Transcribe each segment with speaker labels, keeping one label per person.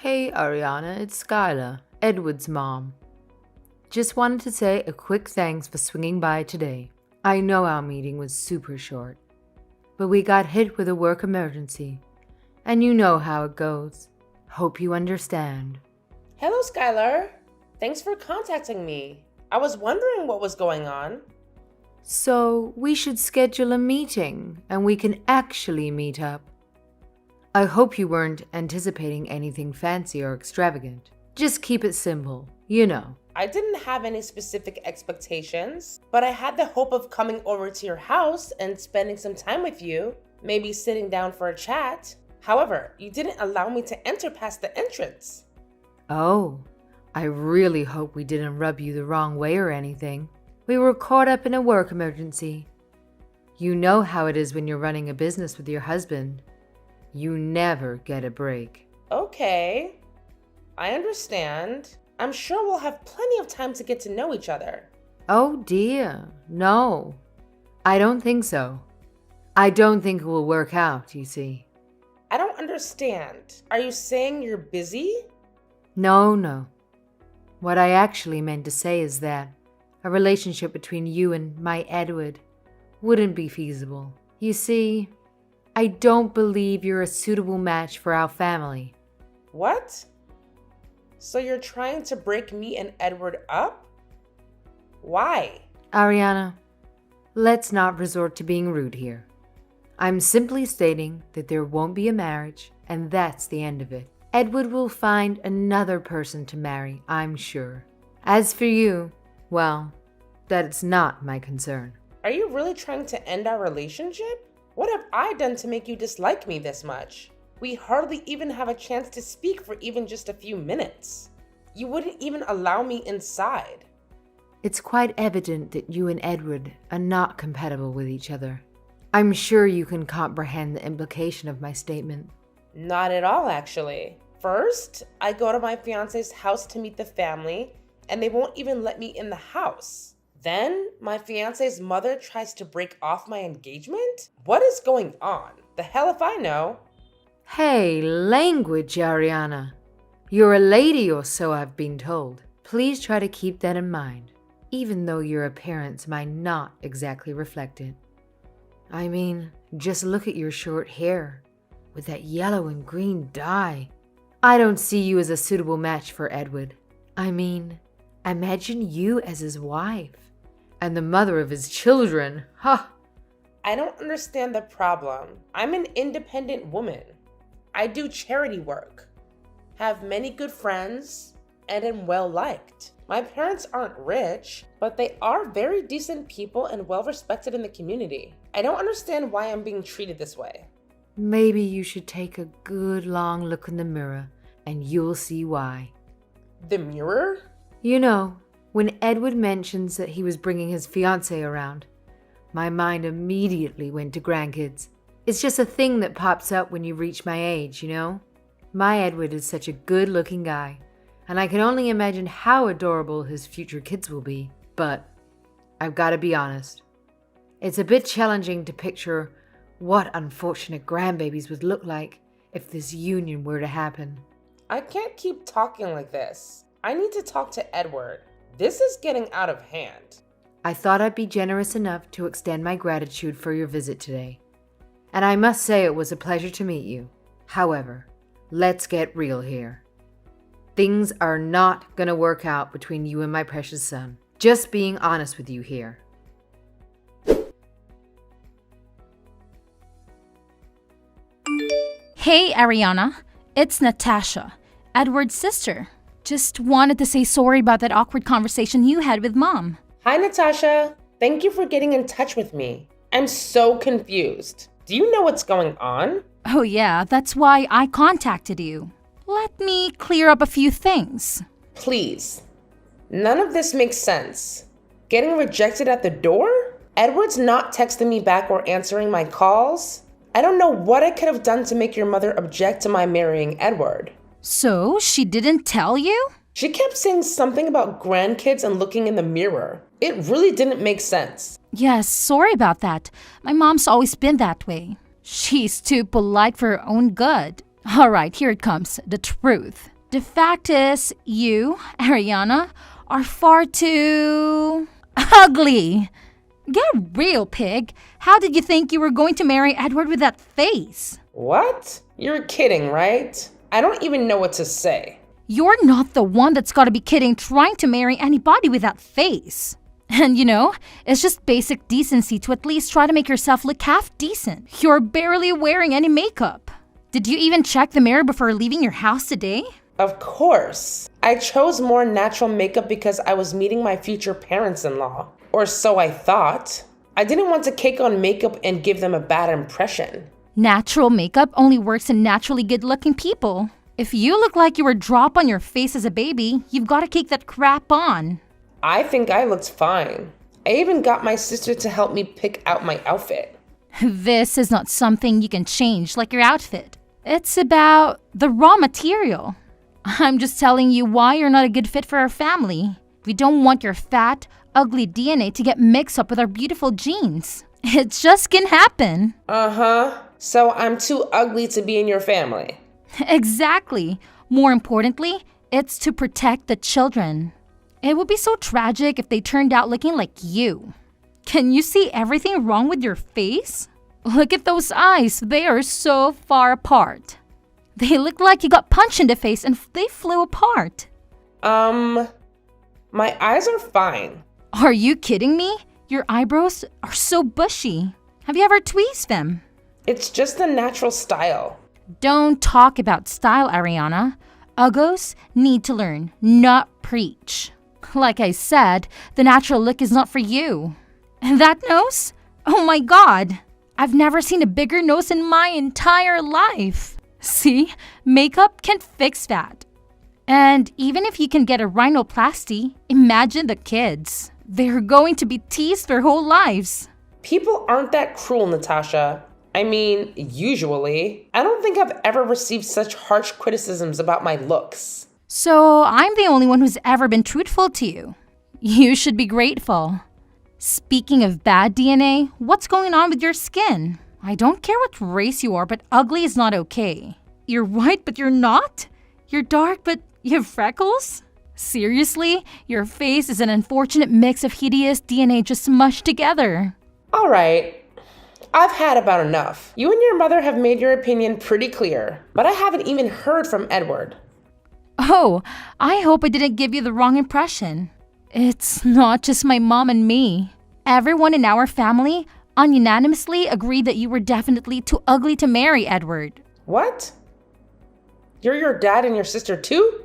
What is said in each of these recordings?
Speaker 1: Hey Ariana, it's Skylar, Edward's mom. Just wanted to say a quick thanks for swinging by today. I know our meeting was super short, but we got hit with a work emergency, and you know how it goes. Hope you understand.
Speaker 2: Hello, Skylar. Thanks for contacting me. I was wondering what was going on.
Speaker 1: So we should schedule a meeting, and we can actually meet up. I hope you weren't anticipating anything fancy or extravagant. Just keep it simple, you know.
Speaker 2: I didn't have any specific expectations, but I had the hope of coming over to your house and spending some time with you, maybe sitting down for a chat. However, you didn't allow me to enter past the entrance.
Speaker 1: Oh, I really hope we didn't rub you the wrong way or anything. We were caught up in a work emergency. You know how it is when you're running a business with your husband. You never get a break.
Speaker 2: Okay, I understand. I'm sure we'll have plenty of time to get to know each other.
Speaker 1: Oh dear, no. I don't think so. I don't think it will work out, you see.
Speaker 2: I don't understand. Are you saying you're busy?
Speaker 1: No. What I actually meant to say is that a relationship between you and my Edward wouldn't be feasible. You see, I don't believe you're a suitable match for our family.
Speaker 2: What? So you're trying to break me and Edward up? Why?
Speaker 1: Ariana, let's not resort to being rude here. I'm simply stating that there won't be a marriage, and that's the end of it. Edward will find another person to marry, I'm sure. As for you, well, that's not my concern.
Speaker 2: Are you really trying to end our relationship? What have I done to make you dislike me this much? We hardly even have a chance to speak for even just a few minutes. You wouldn't even allow me inside.
Speaker 1: It's quite evident that you and Edward are not compatible with each other. I'm sure you can comprehend the implication of my statement.
Speaker 2: Not at all, actually. First, I go to my fiance's house to meet the family, and they won't even let me in the house. Then, my fiance's mother tries to break off my engagement? What is going on? The hell if I know.
Speaker 1: Hey, language, Ariana. You're a lady or so I've been told. Please try to keep that in mind, even though your appearance might not exactly reflect it. I mean, just look at your short hair with that yellow and green dye. I don't see you as a suitable match for Edward. I mean, imagine you as his wife and the mother of his children. Ha!
Speaker 2: I don't understand the problem. I'm an independent woman. I do charity work, have many good friends, and am well liked. My parents aren't rich, but they are very decent people and well respected in the community. I don't understand why I'm being treated this way.
Speaker 1: Maybe you should take a good long look in the mirror and you'll see why.
Speaker 2: The mirror?
Speaker 1: You know, when Edward mentions that he was bringing his fiancé around, my mind immediately went to grandkids. It's just a thing that pops up when you reach my age, you know? My Edward is such a good-looking guy, and I can only imagine how adorable his future kids will be. But I've got to be honest. It's a bit challenging to picture what unfortunate grandbabies would look like if this union were to happen.
Speaker 2: I can't keep talking like this. I need to talk to Edward. This is getting out of hand.
Speaker 1: I thought I'd be generous enough to extend my gratitude for your visit today. And I must say it was a pleasure to meet you. However, let's get real here. Things are not gonna work out between you and my precious son. Just being honest with you here.
Speaker 3: Hey, Ariana. It's Natasha, Edward's sister. Just wanted to say sorry about that awkward conversation you had with Mom.
Speaker 2: Hi, Natasha. Thank you for getting in touch with me. I'm so confused. Do you know what's going on?
Speaker 3: Oh yeah, that's why I contacted you. Let me clear up a few things.
Speaker 2: Please. None of this makes sense. Getting rejected at the door? Edward's not texting me back or answering my calls. I don't know what I could have done to make your mother object to my marrying Edward.
Speaker 3: So, she didn't tell you?
Speaker 2: She kept saying something about grandkids and looking in the mirror. It really didn't make sense.
Speaker 3: Yes, sorry about that. My mom's always been that way. She's too polite for her own good. Alright, here it comes. The truth. The fact is, you, Ariana, are far too ugly. Get real, pig. How did you think you were going to marry Edward with that face?
Speaker 2: What? You're kidding, right? I don't even know what to say.
Speaker 3: You're not the one that's gotta be kidding trying to marry anybody with that face. And it's just basic decency to at least try to make yourself look half decent. You're barely wearing any makeup. Did you even check the mirror before leaving your house today?
Speaker 2: Of course. I chose more natural makeup because I was meeting my future parents-in-law. Or so I thought. I didn't want to cake on makeup and give them a bad impression.
Speaker 3: Natural makeup only works in naturally good-looking people. If you look like you were dropped on your face as a baby, you've got to cake that crap on.
Speaker 2: I think I looked fine. I even got my sister to help me pick out my outfit.
Speaker 3: This is not something you can change like your outfit. It's about the raw material. I'm just telling you why you're not a good fit for our family. We don't want your fat, ugly DNA to get mixed up with our beautiful genes. It just can happen.
Speaker 2: Uh-huh. So I'm too ugly to be in your family.
Speaker 3: Exactly. More importantly, it's to protect the children. It would be so tragic if they turned out looking like you. Can you see everything wrong with your face? Look at those eyes. They are so far apart. They look like you got punched in the face and they flew apart.
Speaker 2: My eyes are fine.
Speaker 3: Are you kidding me? Your eyebrows are so bushy. Have you ever tweezed them?
Speaker 2: It's just the natural style.
Speaker 3: Don't talk about style, Ariana. Uggos need to learn, not preach. Like I said, the natural look is not for you. And that nose? Oh my god! I've never seen a bigger nose in my entire life. See, makeup can fix that. And even if you can get a rhinoplasty, imagine the kids. They're going to be teased their whole lives.
Speaker 2: People aren't that cruel, Natasha. I mean, usually. I don't think I've ever received such harsh criticisms about my looks.
Speaker 3: So I'm the only one who's ever been truthful to you. You should be grateful. Speaking of bad DNA, what's going on with your skin? I don't care what race you are, but ugly is not okay. You're white, but you're not? You're dark, but you have freckles? Seriously? Your face is an unfortunate mix of hideous DNA just mushed together.
Speaker 2: All right. I've had about enough. You and your mother have made your opinion pretty clear, but I haven't even heard from Edward.
Speaker 3: Oh, I hope I didn't give you the wrong impression. It's not just my mom and me. Everyone in our family unanimously agreed that you were definitely too ugly to marry Edward.
Speaker 2: What? You're your dad and your sister too?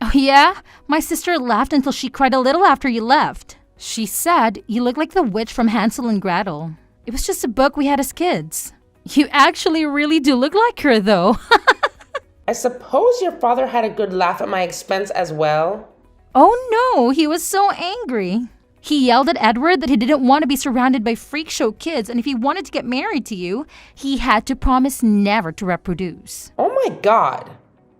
Speaker 3: Oh yeah? My sister laughed until she cried a little after you left. She said you look like the witch from Hansel and Gretel. It was just a book we had as kids. You actually really do look like her though.
Speaker 2: I suppose your father had a good laugh at my expense as well.
Speaker 3: Oh no, he was so angry. He yelled at Edward that he didn't want to be surrounded by freak show kids, and if he wanted to get married to you, he had to promise never to reproduce.
Speaker 2: Oh my god.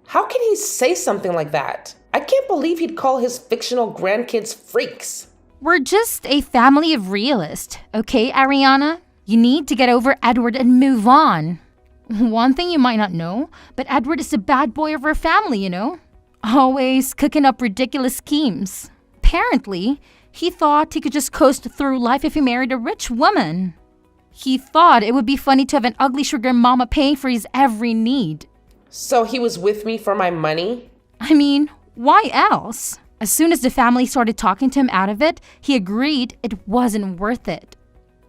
Speaker 2: How can he say something like that? I can't believe he'd call his fictional grandkids freaks.
Speaker 3: We're just a family of realists, okay, Ariana? You need to get over Edward and move on. One thing you might not know, but Edward is the bad boy of our family, you know? Always cooking up ridiculous schemes. Apparently, he thought he could just coast through life if he married a rich woman. He thought it would be funny to have an ugly sugar mama paying for his every need.
Speaker 2: So he was with me for my money?
Speaker 3: I mean, why else? As soon as the family started talking to him out of it, he agreed it wasn't worth it.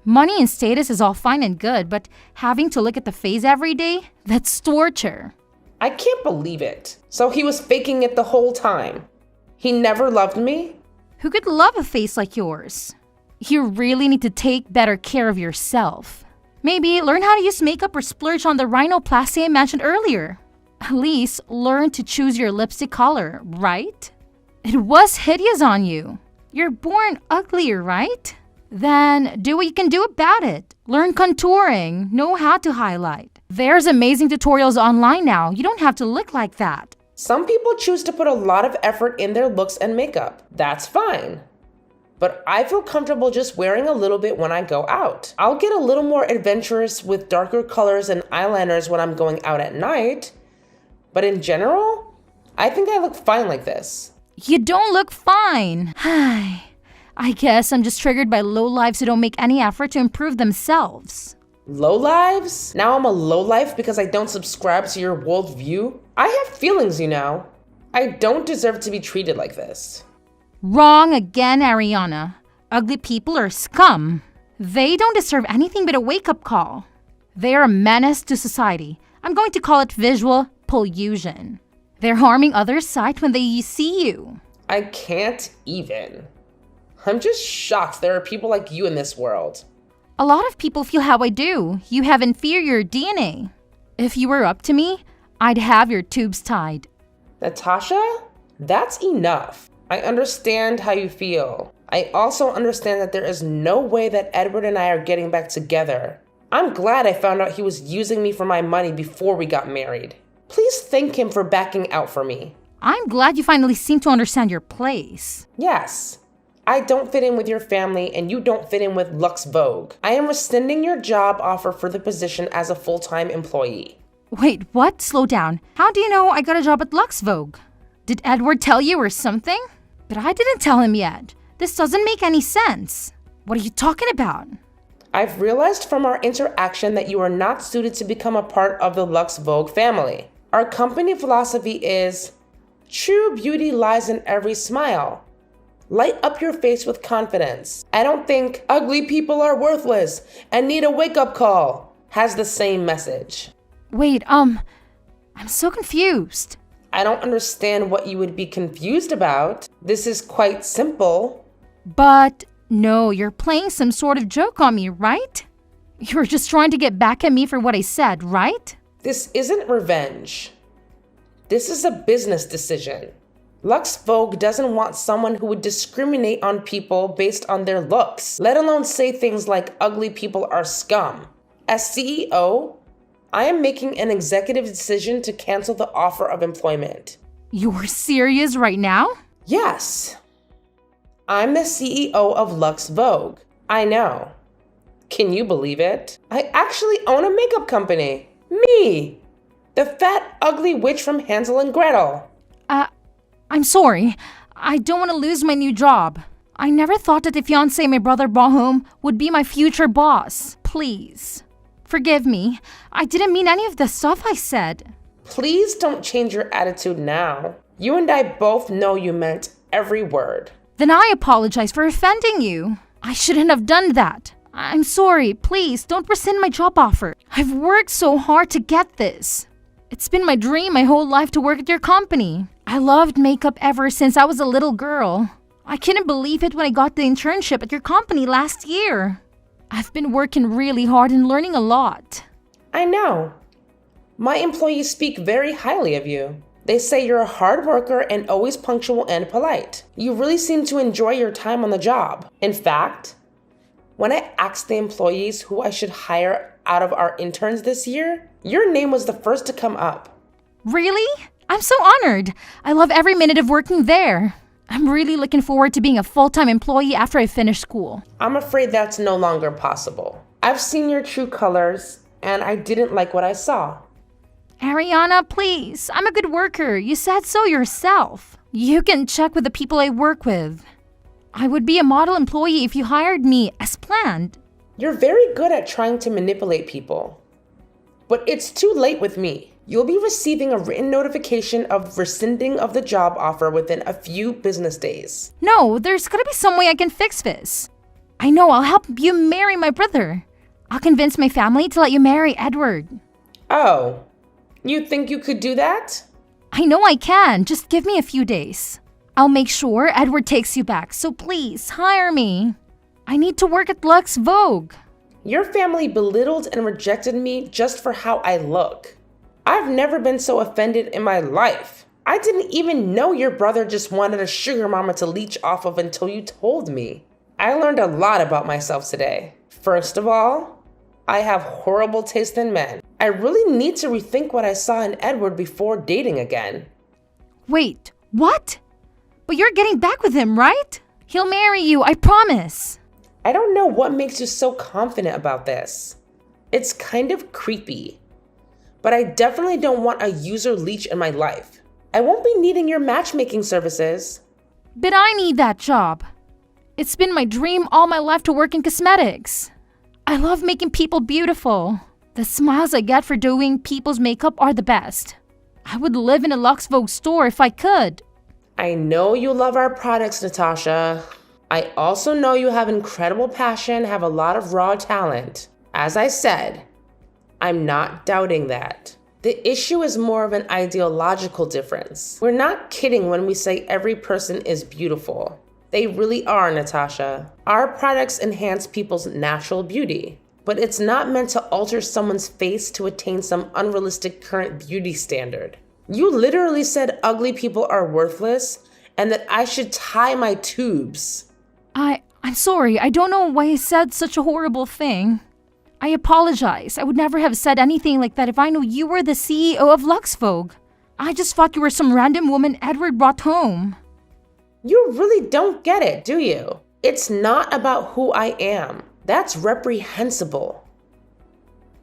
Speaker 3: Money and status is all fine and good, but having to look at the face every day, that's torture.
Speaker 2: I can't believe it. So he was faking it the whole time. He never loved me?
Speaker 3: Who could love a face like yours? You really need to take better care of yourself. Maybe learn how to use makeup or splurge on the rhinoplasty I mentioned earlier. At least learn to choose your lipstick color, right? It was hideous on you. You're born uglier, right? Then do what you can do about it. Learn contouring, know how to highlight. There's amazing tutorials online now. You don't have to look like that.
Speaker 2: Some people choose to put a lot of effort in their looks and makeup. That's fine. But I feel comfortable just wearing a little bit when I go out. I'll get a little more adventurous with darker colors and eyeliners when I'm going out at night, But in general, I think I look fine like this.
Speaker 3: You don't look fine. I guess I'm just triggered by lowlifes who don't make any effort to improve themselves.
Speaker 2: Lowlives? Now I'm a lowlife because I don't subscribe to your worldview? I have feelings, you know. I don't deserve to be treated like this.
Speaker 3: Wrong again, Ariana. Ugly people are scum. They don't deserve anything but a wake-up call. They are a menace to society. I'm going to call it visual pollution. They're harming others' sight when they see you.
Speaker 2: I can't even. I'm just shocked there are people like you in this world.
Speaker 3: A lot of people feel how I do. You have inferior DNA. If you were up to me, I'd have your tubes tied.
Speaker 2: Natasha, that's enough. I understand how you feel. I also understand that there is no way that Edward and I are getting back together. I'm glad I found out he was using me for my money before we got married. Please thank him for backing out for me.
Speaker 3: I'm glad you finally seem to understand your place.
Speaker 2: Yes. I don't fit in with your family and you don't fit in with Lux Vogue. I am rescinding your job offer for the position as a full-time employee.
Speaker 3: Wait, what? Slow down. How do you know I got a job at Lux Vogue? Did Edward tell you or something? But I didn't tell him yet. This doesn't make any sense. What are you talking about?
Speaker 2: I've realized from our interaction that you are not suited to become a part of the Lux Vogue family. Our company philosophy is, true beauty lies in every smile. Light up your face with confidence. I don't think ugly people are worthless and need a wake-up call has the same message.
Speaker 3: Wait, I'm so confused.
Speaker 2: I don't understand what you would be confused about. This is quite simple.
Speaker 3: But no, you're playing some sort of joke on me, right? You're just trying to get back at me for what I said, right?
Speaker 2: This isn't revenge. This is a business decision. Lux Vogue doesn't want someone who would discriminate on people based on their looks, let alone say things like ugly people are scum. As CEO, I am making an executive decision to cancel the offer of employment.
Speaker 3: You're serious right now?
Speaker 2: Yes. I'm the CEO of Lux Vogue. I know. Can you believe it? I actually own a makeup company. Me! The fat, ugly witch from Hansel and Gretel.
Speaker 3: I'm sorry. I don't want to lose my new job. I never thought that the fiancé my brother brought home would be my future boss. Please. Forgive me. I didn't mean any of the stuff I said.
Speaker 2: Please don't change your attitude now. You and I both know you meant every word.
Speaker 3: Then I apologize for offending you. I shouldn't have done that. I'm sorry. Please don't rescind my job offer. I've worked so hard to get this. It's been my dream my whole life to work at your company. I loved makeup ever since I was a little girl. I couldn't believe it when I got the internship at your company last year. I've been working really hard and learning a lot.
Speaker 2: I know. My employees speak very highly of you. They say you're a hard worker and always punctual and polite. You really seem to enjoy your time on the job. In fact, when I asked the employees who I should hire out of our interns this year, your name was the first to come up.
Speaker 3: Really? I'm so honored. I love every minute of working there. I'm really looking forward to being a full-time employee after I finish school.
Speaker 2: I'm afraid that's no longer possible. I've seen your true colors, and I didn't like what I saw.
Speaker 3: Ariana, please. I'm a good worker. You said so yourself. You can check with the people I work with. I would be a model employee if you hired me as planned.
Speaker 2: You're very good at trying to manipulate people. But it's too late with me. You'll be receiving a written notification of rescinding of the job offer within a few business days.
Speaker 3: No, there's gotta be some way I can fix this. I know, I'll help you marry my brother. I'll convince my family to let you marry Edward.
Speaker 2: Oh, you think you could do that?
Speaker 3: I know I can. Just give me a few days. I'll make sure Edward takes you back, so please hire me. I need to work at Lux Vogue.
Speaker 2: Your family belittled and rejected me just for how I look. I've never been so offended in my life. I didn't even know your brother just wanted a sugar mama to leech off of until you told me. I learned a lot about myself today. First of all, I have horrible taste in men. I really need to rethink what I saw in Edward before dating again.
Speaker 3: Wait, what? But you're getting back with him, right? He'll marry you, I promise.
Speaker 2: I don't know what makes you so confident about this. It's kind of creepy. but I definitely don't want a user leech in my life. I won't be needing your matchmaking services.
Speaker 3: But I need that job. It's been my dream all my life to work in cosmetics. I love making people beautiful. The smiles I get for doing people's makeup are the best. I would live in a Lux Vogue store if I could.
Speaker 2: I know you love our products, Natasha. I also know you have incredible passion, have a lot of raw talent. As I said, I'm not doubting that. The issue is more of an ideological difference. We're not kidding when we say every person is beautiful. They really are, Natasha. Our products enhance people's natural beauty, but it's not meant to alter someone's face to attain some unrealistic current beauty standard. You literally said ugly people are worthless and that I should tie my tubes.
Speaker 3: I'm sorry. I don't know why I said such a horrible thing. I apologize. I would never have said anything like that if I knew you were the CEO of Lux Vogue. I just thought you were some random woman Edward brought home.
Speaker 2: You really don't get it, do you? It's not about who I am. That's reprehensible.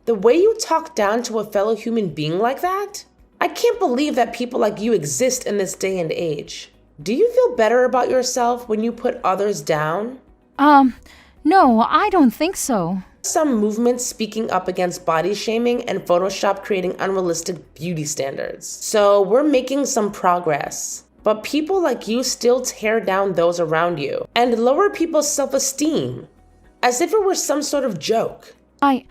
Speaker 2: The way you talk down to a fellow human being like that? I can't believe that people like you exist in this day and age. Do you feel better about yourself when you put others down?
Speaker 3: No, I don't think so.
Speaker 2: Some movements speaking up against body shaming and Photoshop creating unrealistic beauty standards. So we're making some progress. But people like you still tear down those around you and lower people's self-esteem as if it were some sort of joke.
Speaker 3: I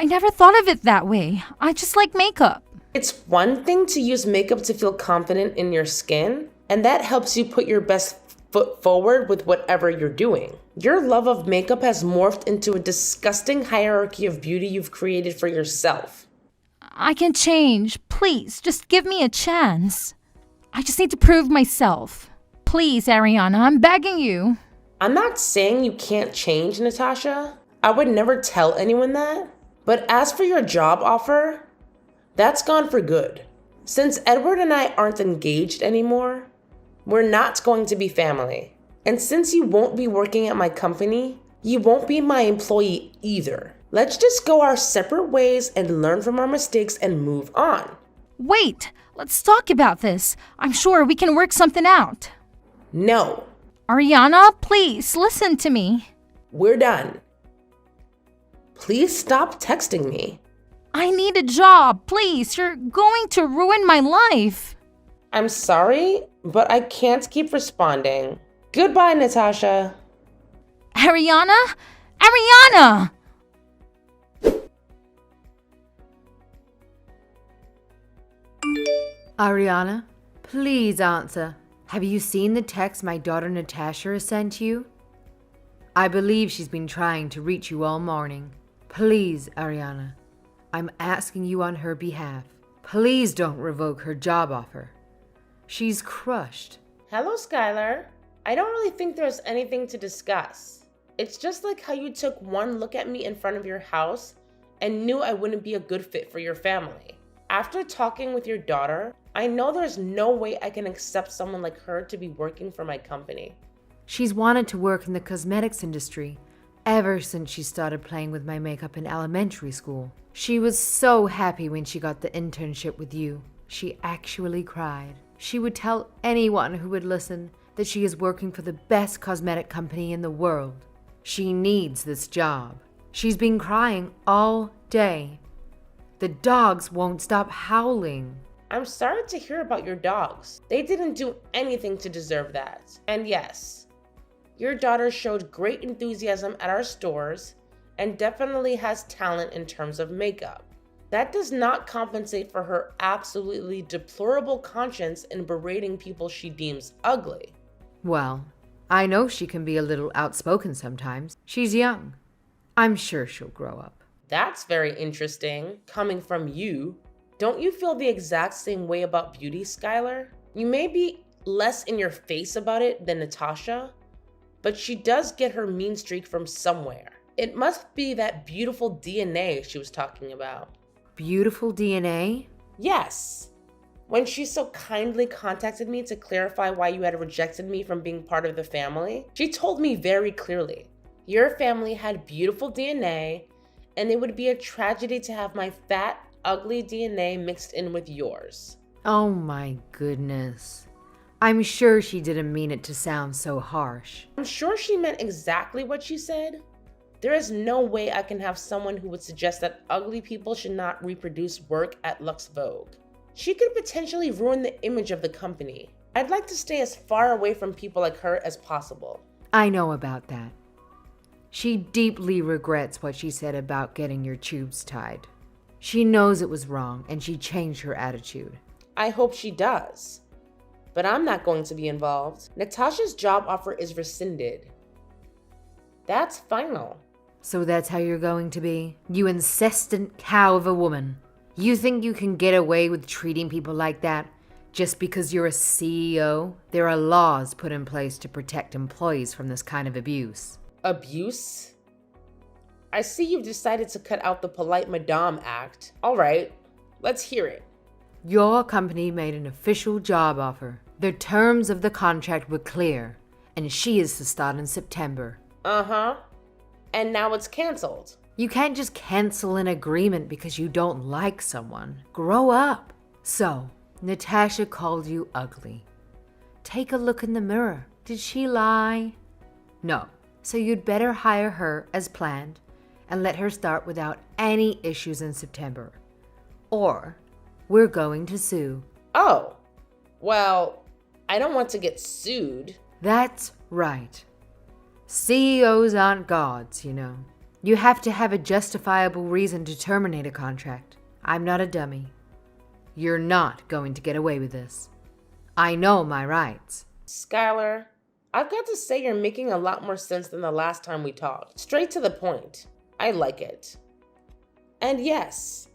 Speaker 3: never thought of it that way. I just like makeup.
Speaker 2: It's one thing to use makeup to feel confident in your skin, and that helps you put your best foot forward with whatever you're doing. Your love of makeup has morphed into a disgusting hierarchy of beauty you've created for yourself.
Speaker 3: I can change. Please, just give me a chance. I just need to prove myself. Please, Ariana, I'm begging you.
Speaker 2: I'm not saying you can't change, Natasha. I would never tell anyone that. But as for your job offer, that's gone for good. Since Edward and I aren't engaged anymore, we're not going to be family. And since you won't be working at my company, you won't be my employee either. Let's just go our separate ways and learn from our mistakes and move on.
Speaker 3: Wait, let's talk about this. I'm sure we can work something out.
Speaker 2: No.
Speaker 3: Ariana, please listen to me.
Speaker 2: We're done. Please stop texting me.
Speaker 3: I need a job, please. You're going to ruin my life.
Speaker 2: I'm sorry, but I can't keep responding. Goodbye, Natasha.
Speaker 3: Ariana? Ariana!
Speaker 1: Ariana, please answer. Have you seen the text my daughter Natasha has sent you? I believe she's been trying to reach you all morning. Please, Ariana, I'm asking you on her behalf. Please don't revoke her job offer. She's crushed.
Speaker 2: Hello, Skylar. I don't really think there's anything to discuss. It's just like how you took one look at me in front of your house and knew I wouldn't be a good fit for your family. After talking with your daughter, I know there's no way I can accept someone like her to be working for my company.
Speaker 1: She's wanted to work in the cosmetics industry ever since she started playing with my makeup in elementary school. She was so happy when she got the internship with you. She actually cried. She would tell anyone who would listen that she is working for the best cosmetic company in the world. She needs this job. She's been crying all day. The dogs won't stop howling.
Speaker 2: I'm sorry to hear about your dogs. They didn't do anything to deserve that. And yes, your daughter showed great enthusiasm at our stores and definitely has talent in terms of makeup. That does not compensate for her absolutely deplorable conscience in berating people she deems ugly.
Speaker 1: Well, I know she can be a little outspoken sometimes. She's young. I'm sure she'll grow up.
Speaker 2: That's very interesting, coming from you. Don't you feel the exact same way about beauty, Skylar? You may be less in your face about it than Natasha, but she does get her mean streak from somewhere. It must be that beautiful DNA she was talking about.
Speaker 1: Beautiful DNA?
Speaker 2: Yes. When she so kindly contacted me to clarify why you had rejected me from being part of the family, she told me very clearly, your family had beautiful DNA, and it would be a tragedy to have my fat, ugly DNA mixed in with yours.
Speaker 1: Oh my goodness. I'm sure she didn't mean it to sound so harsh.
Speaker 2: I'm sure she meant exactly what she said. There is no way I can have someone who would suggest that ugly people should not reproduce work at Lux Vogue. She could potentially ruin the image of the company. I'd like to stay as far away from people like her as possible.
Speaker 1: I know about that. She deeply regrets what she said about getting your tubes tied. She knows it was wrong and she changed her attitude.
Speaker 2: I hope she does. But I'm not going to be involved. Natasha's job offer is rescinded. That's final.
Speaker 1: So that's how you're going to be? You incessant cow of a woman. You think you can get away with treating people like that just because you're a CEO? There are laws put in place to protect employees from this kind of abuse.
Speaker 2: Abuse? I see you've decided to cut out the polite Madame act. All right, let's hear it.
Speaker 1: Your company made an official job offer. The terms of the contract were clear, and she is to start in September.
Speaker 2: Uh-huh. And now it's canceled.
Speaker 1: You can't just cancel an agreement because you don't like someone. Grow up. So, Natasha called you ugly. Take a look in the mirror. Did she lie? No. So you'd better hire her as planned and let her start without any issues in September. Or we're going to sue.
Speaker 2: Oh, well, I don't want to get sued.
Speaker 1: That's right. CEOs aren't gods, you know. You have to have a justifiable reason to terminate a contract. I'm not a dummy. You're not going to get away with this. I know my rights.
Speaker 2: Skylar, I've got to say you're making a lot more sense than the last time we talked. Straight to the point. I like it. And yes,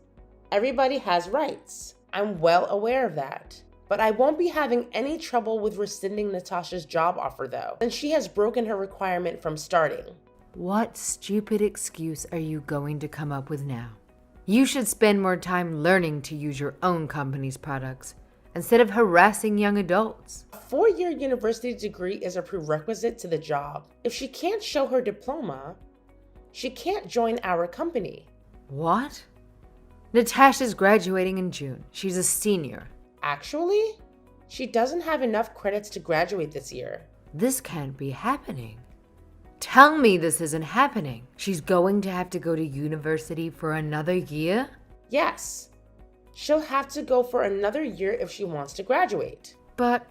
Speaker 2: everybody has rights. I'm well aware of that. But I won't be having any trouble with rescinding Natasha's job offer though, since she has broken her requirement from starting.
Speaker 1: What stupid excuse are you going to come up with now? You should spend more time learning to use your own company's products instead of harassing young adults.
Speaker 2: A 4-year university degree is a prerequisite to the job. If she can't show her diploma, she can't join our company.
Speaker 1: What? Natasha's graduating in June. She's a senior.
Speaker 2: Actually, she doesn't have enough credits to graduate this year.
Speaker 1: This can't be happening. Tell me this isn't happening. She's going to have to go to university for another year?
Speaker 2: Yes, she'll have to go for another year if she wants to graduate.
Speaker 1: But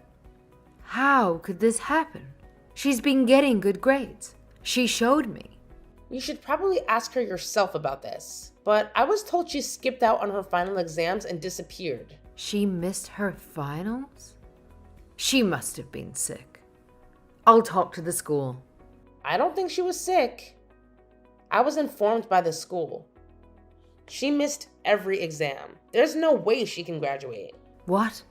Speaker 1: how could this happen? She's been getting good grades. She showed me.
Speaker 2: You should probably ask her yourself about this. But I was told she skipped out on her final exams and disappeared.
Speaker 1: She missed her finals? She must have been sick. I'll talk to the school.
Speaker 2: I don't think she was sick. I was informed by the school. She missed every exam. There's no way she can graduate.
Speaker 1: What?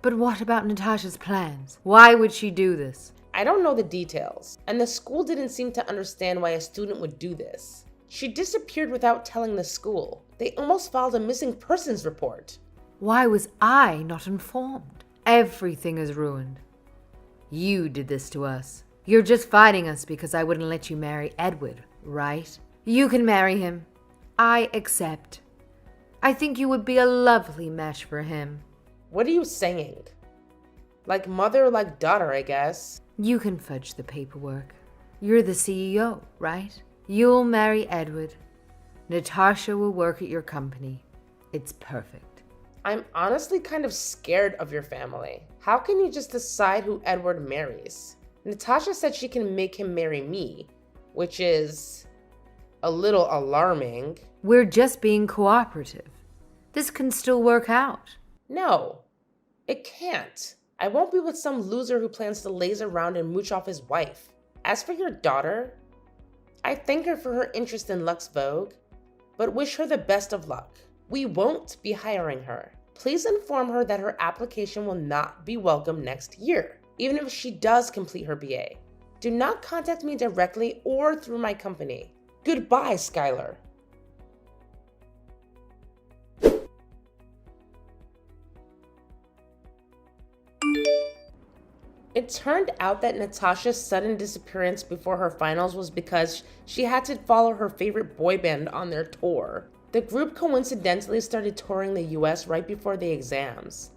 Speaker 1: But what about Natasha's plans? Why would she do this?
Speaker 2: I don't know the details, and the school didn't seem to understand why a student would do this. She disappeared without telling the school. They almost filed a missing persons report.
Speaker 1: Why was I not informed? Everything is ruined. You did this to us. You're just fighting us because I wouldn't let you marry Edward, right? You can marry him. I accept. I think you would be a lovely match for him.
Speaker 2: What are you saying? Like mother, like daughter, I guess.
Speaker 1: You can fudge the paperwork. You're the CEO, right? You'll marry Edward. Natasha will work at your company. It's perfect.
Speaker 2: I'm honestly kind of scared of your family. How can you just decide who Edward marries? Natasha said she can make him marry me, which is a little alarming.
Speaker 1: We're just being cooperative. This can still work out.
Speaker 2: No, it can't. I won't be with some loser who plans to laze around and mooch off his wife. As for your daughter, I thank her for her interest in Lux Vogue, but wish her the best of luck. We won't be hiring her. Please inform her that her application will not be welcome next year, even if she does complete her BA. Do not contact me directly or through my company. Goodbye, Skylar. It turned out that Natasha's sudden disappearance before her finals was because she had to follow her favorite boy band on their tour. The group coincidentally started touring the US right before the exams,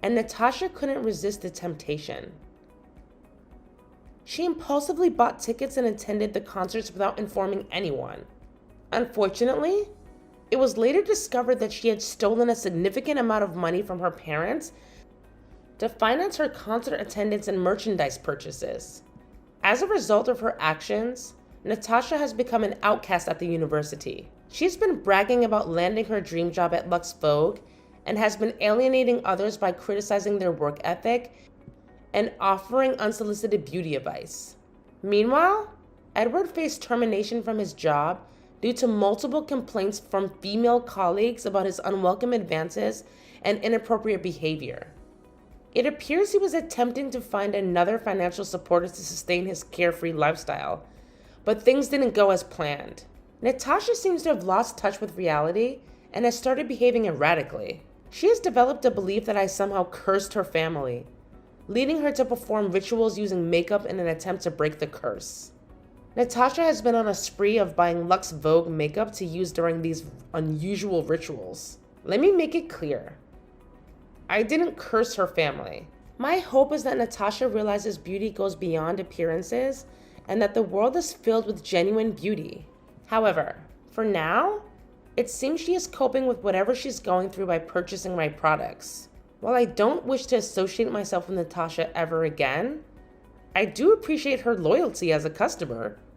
Speaker 2: and Natasha couldn't resist the temptation. She impulsively bought tickets and attended the concerts without informing anyone. Unfortunately, it was later discovered that she had stolen a significant amount of money from her parents to finance her concert attendance and merchandise purchases. As a result of her actions, Natasha has become an outcast at the university. She's been bragging about landing her dream job at Lux Vogue and has been alienating others by criticizing their work ethic and offering unsolicited beauty advice. Meanwhile, Edward faced termination from his job due to multiple complaints from female colleagues about his unwelcome advances and inappropriate behavior. It appears he was attempting to find another financial supporter to sustain his carefree lifestyle, but things didn't go as planned. Natasha seems to have lost touch with reality and has started behaving erratically. She has developed a belief that I somehow cursed her family, leading her to perform rituals using makeup in an attempt to break the curse. Natasha has been on a spree of buying Lux Vogue makeup to use during these unusual rituals. Let me make it clear. I didn't curse her family. My hope is that Natasha realizes beauty goes beyond appearances and that the world is filled with genuine beauty. However, for now, it seems she is coping with whatever she's going through by purchasing my products. While I don't wish to associate myself with Natasha ever again, I do appreciate her loyalty as a customer.